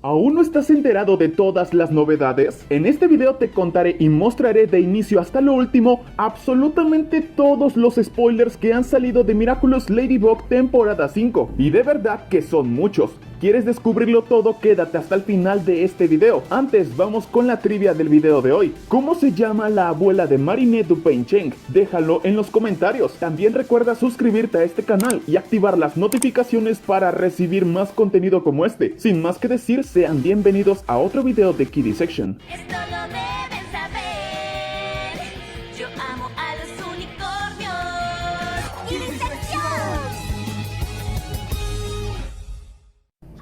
¿Aún no estás enterado de todas las novedades? En este video te contaré y mostraré de inicio hasta lo último absolutamente todos los spoilers que han salido de Miraculous Ladybug temporada 5. Y de verdad que son muchos. ¿Quieres descubrirlo todo? Quédate hasta el final de este video. Antes, vamos con la trivia del video de hoy. ¿Cómo se llama la abuela de Marinette Dupain-Cheng? Déjalo en los comentarios. También recuerda suscribirte a este canal y activar las notificaciones para recibir más contenido como este. Sin más que decir, sean bienvenidos a otro video de Kiddie Section. Esto lo deben saber. Yo amo a los unicornios. ¡Kiddie Section!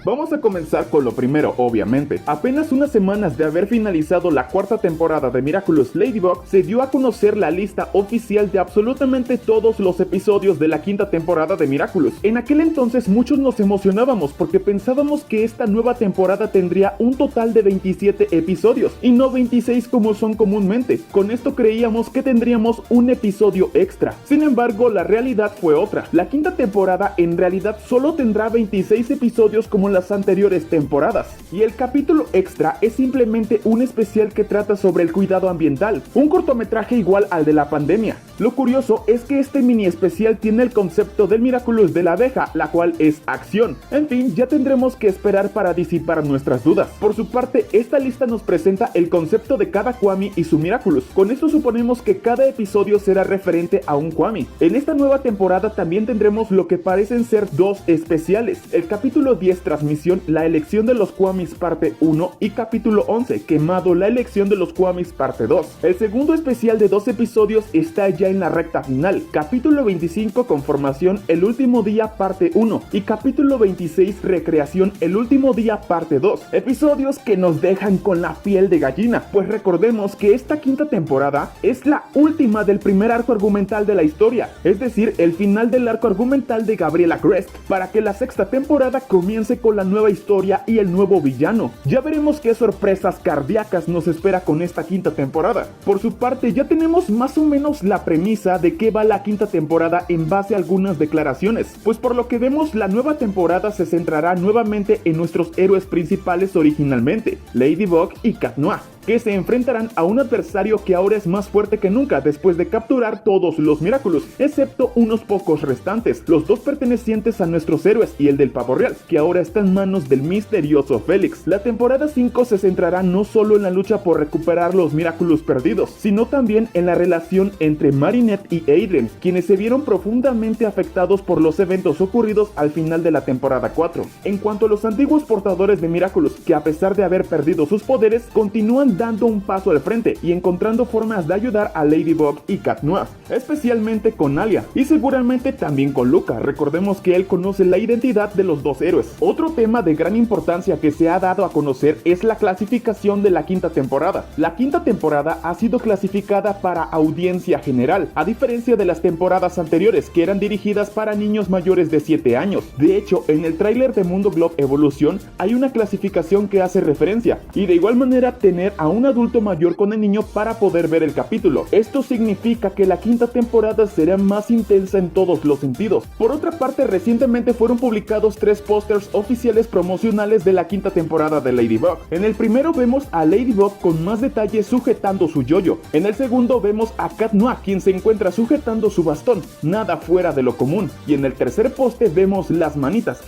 Vamos a comenzar con lo primero, obviamente. Apenas unas semanas de haber finalizado la cuarta temporada de Miraculous Ladybug, se dio a conocer la lista oficial de absolutamente todos los episodios de la quinta temporada de Miraculous. En aquel entonces muchos nos emocionábamos porque pensábamos que esta nueva temporada tendría un total de 27 episodios y no 26 como son comúnmente. Con esto creíamos que tendríamos un episodio extra. Sin embargo, la realidad fue otra. La quinta temporada en realidad solo tendrá 26 episodios como las anteriores temporadas, y el capítulo extra es simplemente un especial que trata sobre el cuidado ambiental, un cortometraje igual al de la pandemia. Lo curioso es que este mini especial tiene el concepto del Miraculous de la abeja, la cual es acción. En fin, ya tendremos que esperar para disipar nuestras dudas. Por su parte, esta lista nos presenta el concepto de cada Kwami y su Miraculous. Con esto suponemos que cada episodio será referente a un Kwami. En esta nueva temporada también tendremos lo que parecen ser dos especiales. El capítulo 10 transmisión, la elección de los Kwamis parte 1, y capítulo 11, quemado, la elección de los Kwamis parte 2. El segundo especial de 2 episodios está ya en la recta final. Capítulo 25, conformación, el último día parte 1, y capítulo 26, recreación, el último día parte 2. Episodios que nos dejan con la piel de gallina, pues recordemos que esta quinta temporada es la última del primer arco argumental de la historia, es decir, el final del arco argumental de Gabriela Crest, para que la sexta temporada comience con la nueva historia y el nuevo villano. Ya veremos qué sorpresas cardíacas nos espera con esta quinta temporada. Por su parte, ya tenemos más o menos la premisa de qué va la quinta temporada en base a algunas declaraciones, pues por lo que vemos la nueva temporada se centrará nuevamente en nuestros héroes principales originalmente, Ladybug y Cat Noir, que se enfrentarán a un adversario que ahora es más fuerte que nunca después de capturar todos los Miraculous, excepto unos pocos restantes, los dos pertenecientes a nuestros héroes y el del pavo real, que ahora está en manos del misterioso Félix. La temporada 5 se centrará no solo en la lucha por recuperar los Miraculous perdidos, sino también en la relación entre Marinette y Adrien, quienes se vieron profundamente afectados por los eventos ocurridos al final de la temporada 4. En cuanto a los antiguos portadores de Miraculous, que a pesar de haber perdido sus poderes, continúan dando un paso al frente y encontrando formas de ayudar a Ladybug y Cat Noir, especialmente con Alia, y seguramente también con Luca. Recordemos que él conoce la identidad de los dos héroes. Otro tema de gran importancia que se ha dado a conocer es la clasificación de la quinta temporada. La quinta temporada ha sido clasificada para audiencia general, a diferencia de las temporadas anteriores que eran dirigidas para niños mayores de 7 años. De hecho, en el tráiler de Mundo Globe Evolution hay una clasificación que hace referencia, y de igual manera tener a un adulto mayor con el niño para poder ver el capítulo. Esto significa que la quinta temporada será más intensa en todos los sentidos. Por otra parte, recientemente fueron publicados 3 pósters oficiales promocionales de la quinta temporada de Ladybug. En el primero vemos a Ladybug con más detalle sujetando su yoyo. En el segundo vemos a Cat Noir, quien se encuentra sujetando su bastón, nada fuera de lo común. Y en el tercer poste vemos las manitas,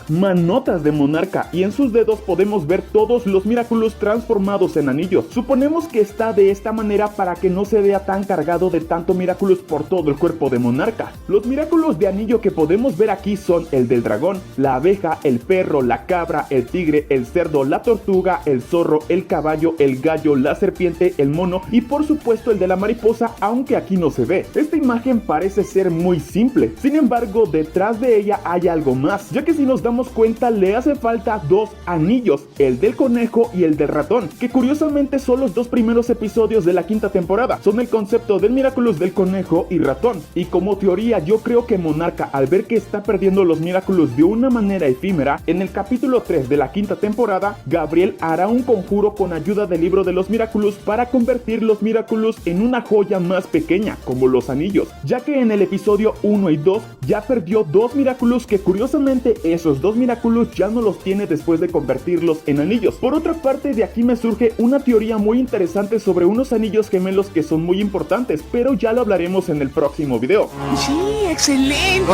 manotas de Monarca, y en sus dedos podemos ver todos los Miraculous transformados en anillos. Suponemos que está de esta manera para que no se vea tan cargado de tanto Miraculous por todo el cuerpo de Monarca. Los Miraculous de anillo que podemos ver aquí son el del dragón, la abeja, el perro, la cabra, el tigre, el cerdo, la tortuga, el zorro, el caballo, el gallo, la serpiente, el mono y por supuesto el de la mariposa, aunque aquí no se ve. Esta imagen parece ser muy simple, sin embargo detrás de ella hay algo más, ya que si nos damos cuenta le hace falta 2 anillos, el del conejo y el del ratón, que curiosamente son los dos primeros episodios de la quinta temporada. Son el concepto del Miraculous del conejo y ratón. Y como teoría, yo creo que Monarca, al ver que está perdiendo los Miraculous de una manera efímera, en el capítulo 3 de la quinta temporada, Gabriel hará un conjuro con ayuda del libro de los Miraculous para convertir los Miraculous en una joya más pequeña, como los anillos, ya que en el episodio 1 y 2 ya perdió dos Miraculous, que curiosamente esos dos Miraculous ya no los tiene después de convertirlos en anillos. Por otra parte, de aquí me surge una teoría muy interesante sobre unos anillos gemelos que son muy importantes, pero ya lo hablaremos en el próximo video. Sí, excelente.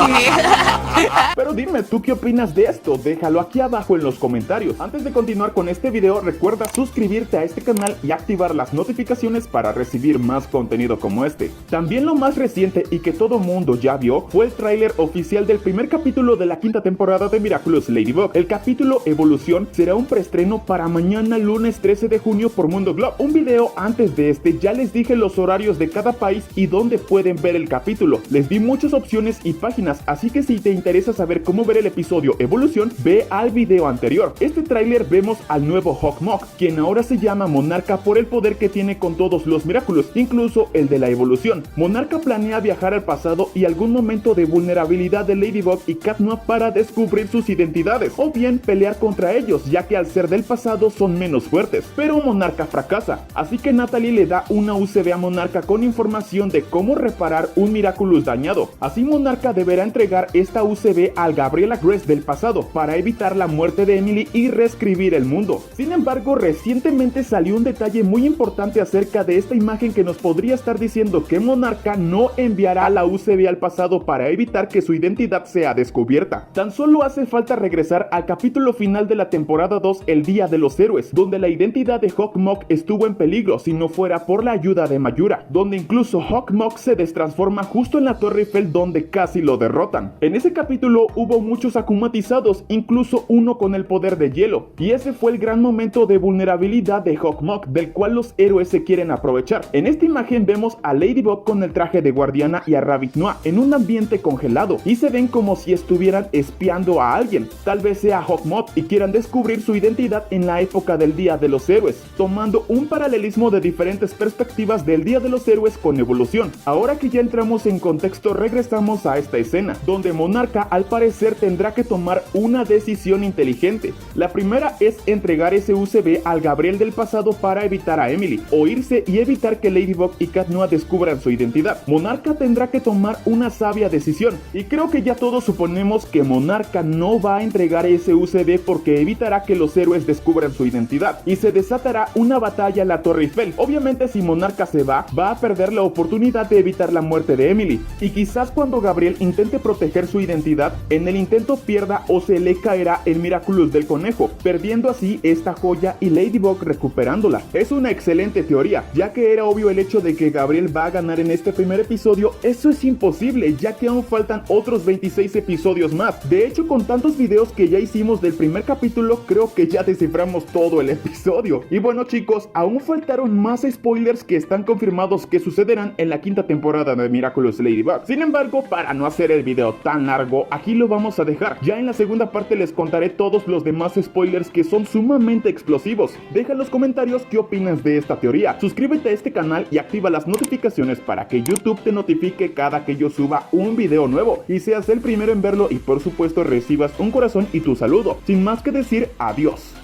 Pero dime, ¿tú qué opinas de esto? Déjalo aquí abajo en los comentarios. Antes de continuar con este video, recuerda suscribirte a este canal y activar las notificaciones para recibir más contenido como este. También lo más reciente y que todo mundo ya vio fue el tráiler oficial del primer capítulo de la quinta temporada de Miraculous Ladybug. El capítulo Evolución será un preestreno para mañana lunes 13 de junio por Mundo Glob. Un video antes de este ya les dije los horarios de cada país y dónde pueden ver el capítulo. Les di muchas opciones y páginas, así que si te interesa saber cómo ver el episodio Evolución, ve al video anterior. Este tráiler vemos al nuevo Hawkmoth, quien ahora se llama Monarca por el poder que tiene con todos los Miraculous, incluso el de la evolución. Monarca planea viajar al pasado y algún momento de vulnerabilidad de Ladybug y Cat Noir para descubrir sus identidades, o bien pelear contra ellos, ya que al ser del pasado son menos fuertes. Pero Monarca fracasa, así que Natalie le da una UCB a Monarca con información de cómo reparar un Miraculous dañado. Así Monarca deberá entregar esta UCB al Gabriela Grace del pasado para evitar la muerte de Emily y reescribir el mundo. Sin embargo, recientemente salió un detalle muy importante acerca de esta imagen que nos podría estar diciendo que Monarca no enviará la UCB al pasado para evitar que su identidad sea descubierta. Tan solo hace falta regresar al capítulo final de la temporada 2, El Día de los Héroes, donde la identidad de Hawkmoth estuvo en peligro si no fuera por la ayuda de Mayura, donde incluso Hawkmoth se destransforma justo en la Torre Eiffel donde casi lo derrotan. En ese capítulo hubo muchos akumatizados, incluso uno con el poder de hielo, y ese fue el gran momento de vulnerabilidad de Hawkmoth, del cual los héroes se quieren aprovechar. En esta imagen vemos a Ladybug con el traje de guardiana y a Rabbit Noir en un ambiente congelado, y se ven como si estuvieran espiando a alguien. Tal vez sea Hawkmoth y quieran descubrir su identidad en la época del Día de los Héroes, tomando un paralelismo de diferentes perspectivas del Día de los Héroes con Evolución. Ahora que ya entramos en contexto, regresamos a esta escena, donde Monarca al parecer tendrá que tomar una decisión inteligente. La primera es entregar ese UCB al Gabriel del pasado para evitar a Emily, o irse y evitar que Ladybug y Cat Noir descubran su identidad. Monarca tendrá que tomar una sabia decisión, y creo que ya todos suponemos que Monarca no va a entregar ese UCB porque evitará que los héroes descubran su identidad, y se desatará una batalla en la Torre Eiffel. Obviamente si Monarca se va a perder la oportunidad de evitar la muerte de Emily, y quizás cuando Gabriel intente proteger su identidad, en el intento pierda o se le caerá el Miraculous del conejo, perdiendo así esta joya y Ladybug recuperándola. Es una excelente teoría, ya que era obvio el hecho de que Gabriel va a ganar en este primer episodio. Eso es imposible, ya que aún faltan otros 26 episodios más. De hecho, con tantos videos que ya hicimos del primer capítulo, creo que ya desciframos todo el episodio. Y bueno chicos, aún faltaron más spoilers que están confirmados que sucederán en la quinta temporada de Miraculous Ladybug. Sin embargo, para no hacer el video tan largo, aquí lo vamos a dejar. Ya en la segunda parte les contaré todos los demás spoilers que son sumamente explosivos. Deja en los comentarios qué opinas de esta teoría. Suscríbete a este canal y activa las notificaciones para que YouTube te notifique cada que yo suba un video nuevo y seas el primero en verlo, y por supuesto recibas un corazón y tu saludo. Sin más que decir, adiós.